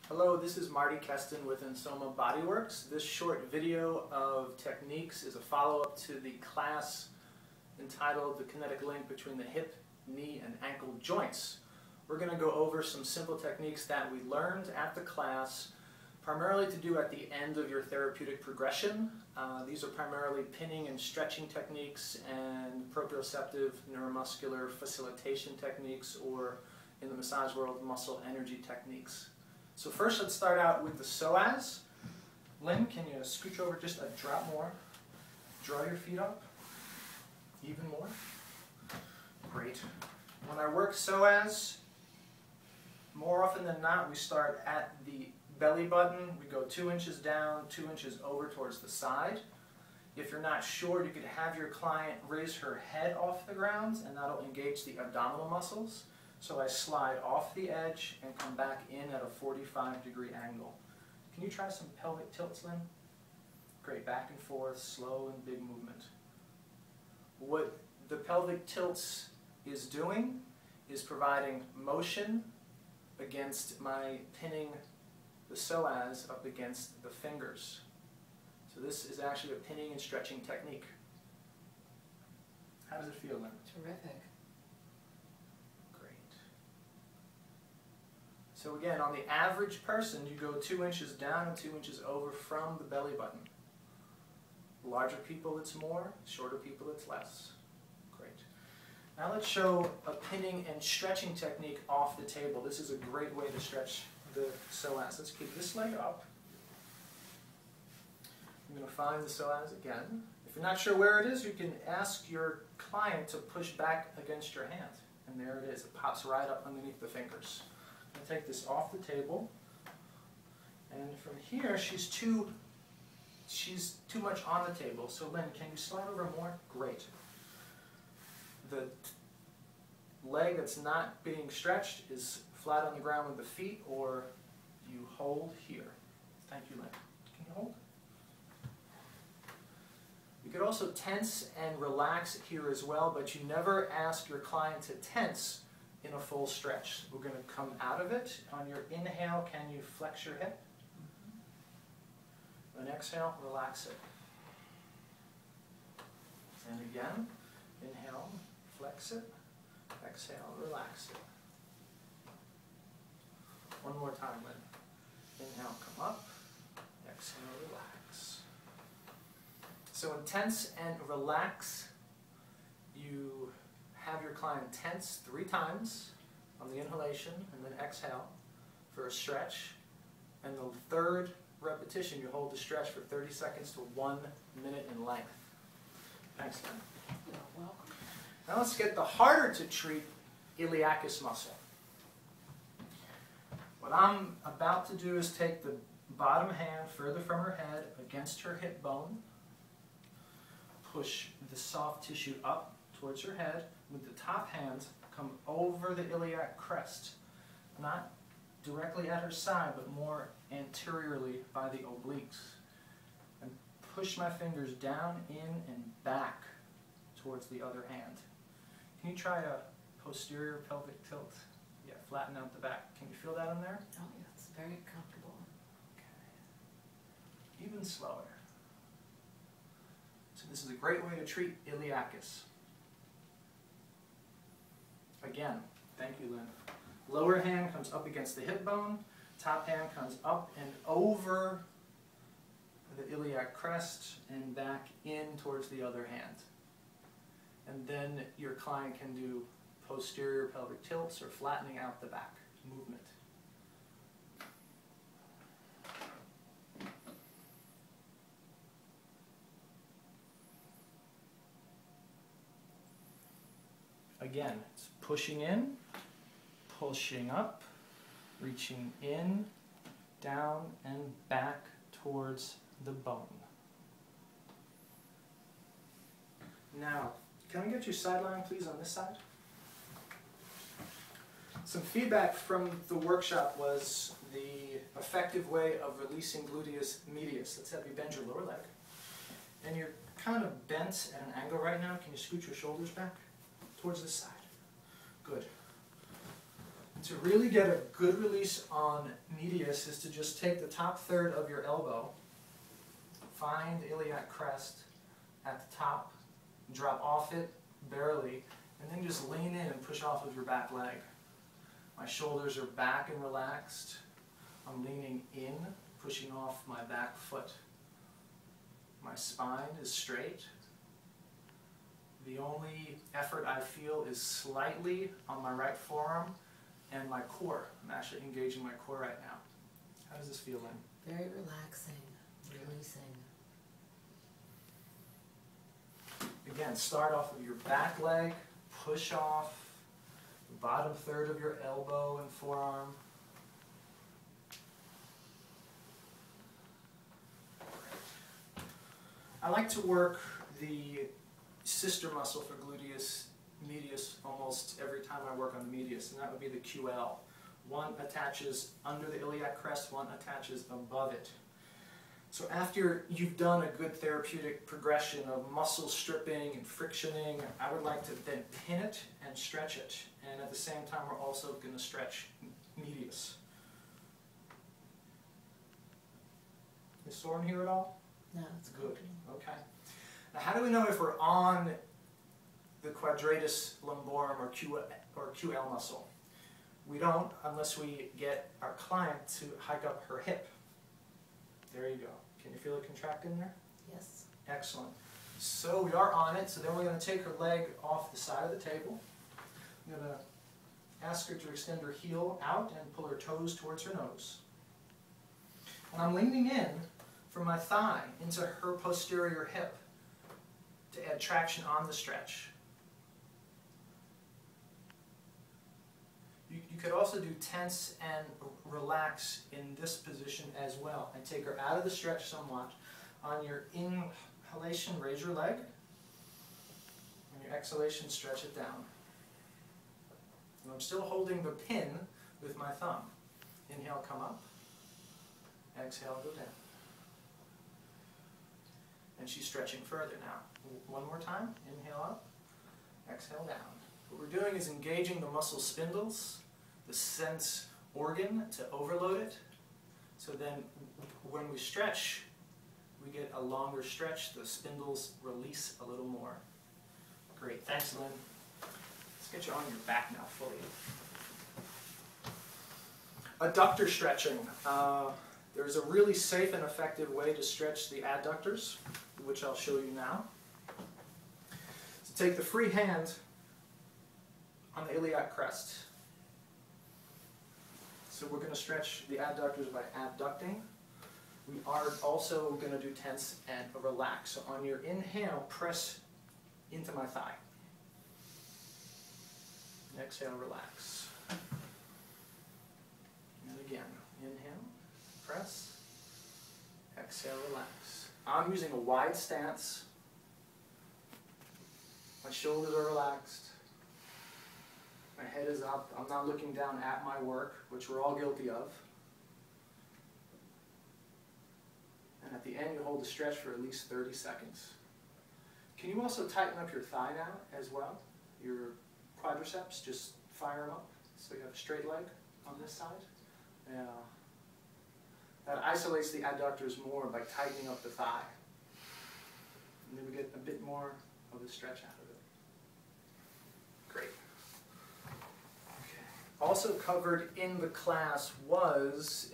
Hello, this is Marty Kestin with Ensoma Bodyworks. This short video of techniques is a follow-up to the class entitled The Kinetic Link Between the Hip, Knee, and Ankle Joints. We're going to go over some simple techniques that we learned at the class, primarily to do at the end of your therapeutic progression. These are primarily pinning and stretching techniques and proprioceptive neuromuscular facilitation techniques, or in the massage world, muscle energy techniques. So first, let's start out with the psoas. Lynn, can you scooch over just a drop more? Draw your feet up. Even more. Great. When I work psoas, more often than not, we start at the belly button. We go 2 inches down, 2 inches over towards the side. If you're not sure, you could have your client raise her head off the ground, and that'll engage the abdominal muscles. So I slide off the edge and come back in at a 45-degree angle. Can you try some pelvic tilts, Lynn? Great, back and forth, slow and big movement. What the pelvic tilts is doing is providing motion against my pinning the psoas up against the fingers. So this is actually a pinning and stretching technique. How does it feel, Lynn? Terrific. So again, on the average person, you go 2 inches down and 2 inches over from the belly button. Larger people, it's more. Shorter people, it's less. Great. Now let's show a pinning and stretching technique off the table. This is a great way to stretch the psoas. Let's keep this leg up. I'm going to find the psoas again. If you're not sure where it is, you can ask your client to push back against your hand. And there it is. It pops right up underneath the fingers. I'll take this off the table, and from here she's too much on the table. So Lynn, can you slide over more? Great. The leg that's not being stretched is flat on the ground with the feet, or you hold here. Thank you, Lynn. Can you hold? You could also tense and relax here as well, but you never ask your client to tense in a full stretch. We're going to come out of it. On your inhale, can you flex your hip? And exhale, relax it. And again, inhale, flex it. Exhale, relax it. One more time, Lynn. Inhale, come up. Exhale, relax. So in tense and relax, you have your client tense 3 times on the inhalation, and then exhale for a stretch. And the 3rd repetition, you hold the stretch for 30 seconds to 1 minute in length. Thanks, Lynn. You're welcome. Now let's get the harder to treat iliacus muscle. What I'm about to do is take the bottom hand further from her head against her hip bone, push the soft tissue up towards her head, with the top hand come over the iliac crest, not directly at her side, but more anteriorly by the obliques. And push my fingers down, in, and back towards the other hand. Can you try a posterior pelvic tilt? Yeah, flatten out the back. Can you feel that in there? Oh, yeah, it's very comfortable. Okay. Even slower. So this is a great way to treat iliacus. Again, thank you, Lynn. Lower hand comes up against the hip bone. Top hand comes up and over the iliac crest and back in towards the other hand. And then your client can do posterior pelvic tilts or flattening out the back movement. Again, it's pushing in, pushing up, reaching in, down, and back towards the bone. Now, can I get your sideline, please, on this side? Some feedback from the workshop was the effective way of releasing gluteus medius. Let's have you bend your lower leg. And you're kind of bent at an angle right now. Can you scoot your shoulders back towards this side? Good. To really get a good release on medius is to just take the top third of your elbow, find the iliac crest at the top, drop off it barely, and then just lean in and push off of your back leg. My shoulders are back and relaxed. I'm leaning in, pushing off my back foot. My spine is straight. The only effort I feel is slightly on my right forearm and my core. I'm actually engaging my core right now. How does this feel, Lynn? Very relaxing, releasing. Again, start off with your back leg, push off the bottom third of your elbow and forearm. I like to work the sister muscle for gluteus medius almost every time I work on the medius, and that would be the QL. One attaches under the iliac crest, one attaches above it. So after you've done a good therapeutic progression of muscle stripping and frictioning, I would like to then pin it and stretch it. And at the same time, we're also going to stretch medius. Is sore in here at all? No, it's good. Okay. Now, how do we know if we're on the quadratus lumborum or QL muscle? We don't unless we get our client to hike up her hip. There you go. Can you feel it contract in there? Yes. Excellent. So we are on it. So then we're going to take her leg off the side of the table. I'm going to ask her to extend her heel out and pull her toes towards her nose. And I'm leaning in from my thigh into her posterior hip to add traction on the stretch. You could also do tense and relax in this position as well, and take her out of the stretch somewhat. On your inhalation, raise your leg. On your exhalation, stretch it down. And I'm still holding the pin with my thumb. Inhale, come up. Exhale, go down. And she's stretching further now. One more time. Inhale up. Exhale down. What we're doing is engaging the muscle spindles, the sense organ, to overload it. So then when we stretch, we get a longer stretch. The spindles release a little more. Great. Thanks, Lynn. Let's get you on your back now fully. Adductor stretching. There's a really safe and effective way to stretch the adductors, which I'll show you now. So take the free hand on the iliac crest. So we're going to stretch the adductors by abducting. We are also going to do tense and relax. So on your inhale, press into my thigh. Exhale, relax. And again, inhale, press, exhale, relax. I'm using a wide stance. My shoulders are relaxed. My head is up. I'm not looking down at my work, which we're all guilty of. And at the end, you hold the stretch for at least 30 seconds. Can you also tighten up your thigh now as well? Your quadriceps, just fire them up so you have a straight leg on this side. Yeah. That isolates the adductors more by tightening up the thigh. And then we get a bit more of the stretch out of it. Great. Okay. Also covered in the class was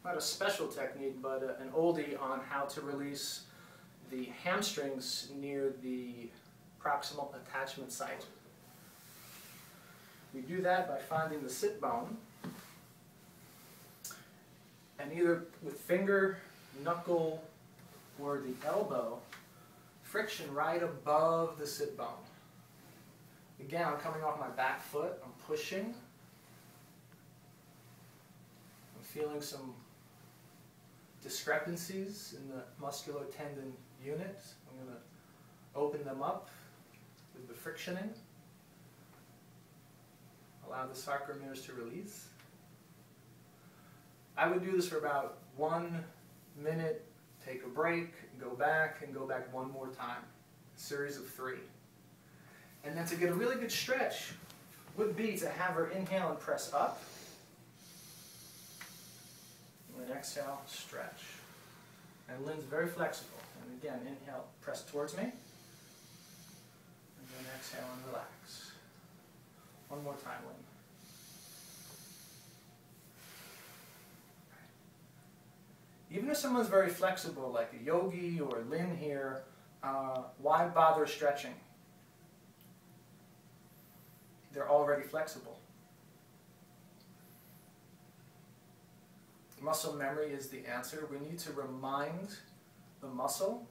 not a special technique, but an oldie on how to release the hamstrings near the proximal attachment site. We do that by finding the sit bone, and either with finger, knuckle, or the elbow, friction right above the sit bone. Again, I'm coming off my back foot, I'm pushing. I'm feeling some discrepancies in the musculotendon unit. I'm going to open them up with the frictioning. Allow the sarcomeres to release. I would do this for about 1 minute, take a break, go back, and go back one more time. A series of 3. And then to get a really good stretch, would be to have her inhale and press up. And then exhale, stretch. And Lynn's very flexible. And again, inhale, press towards me. And then exhale and relax. One more time, Lynn. Even if someone's very flexible, like a yogi or Lynn here, why bother stretching? They're already flexible. Muscle memory is the answer. We need to remind the muscle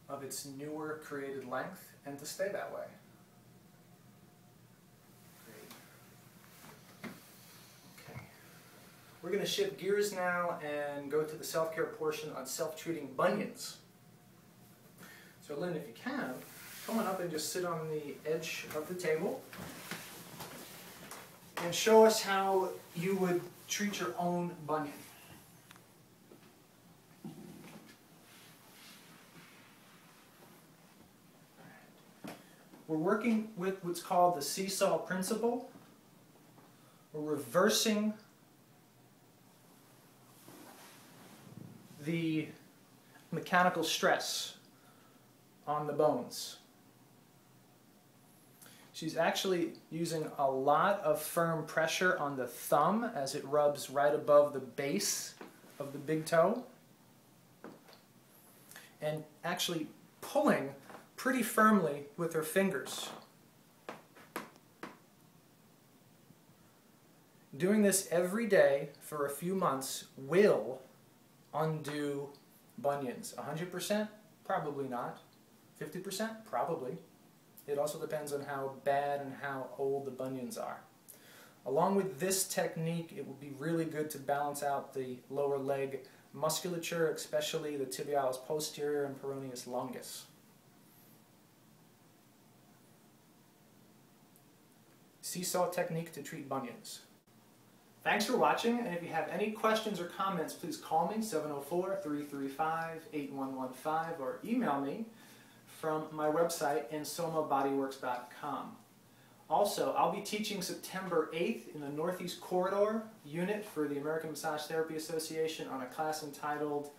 of its newer created length and to stay that way. Great. Okay. We're going to shift gears now and go to the self-care portion on self-treating bunions. So Lynn, if you can, come on up and just sit on the edge of the table and show us how you would treat your own bunion. We're working with what's called the seesaw principle. We're reversing the mechanical stress on the bones. She's actually using a lot of firm pressure on the thumb as it rubs right above the base of the big toe, and actually pulling pretty firmly with her fingers. Doing this every day for a few months will undo bunions. 100%? Probably not. 50%? Probably. It also depends on how bad and how old the bunions are. Along with this technique, it would be really good to balance out the lower leg musculature, especially the tibialis posterior and peroneus longus. Seesaw technique to treat bunions. Thanks for watching, and if you have any questions or comments, please call me, 704-335-8115, or email me from my website, ensomabodyworks.com. Also, I'll be teaching September 8th in the Northeast Corridor unit for the American Massage Therapy Association on a class entitled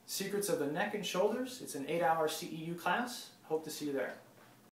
Secrets of the Neck and Shoulders. It's an 8-hour CEU class. Hope to see you there.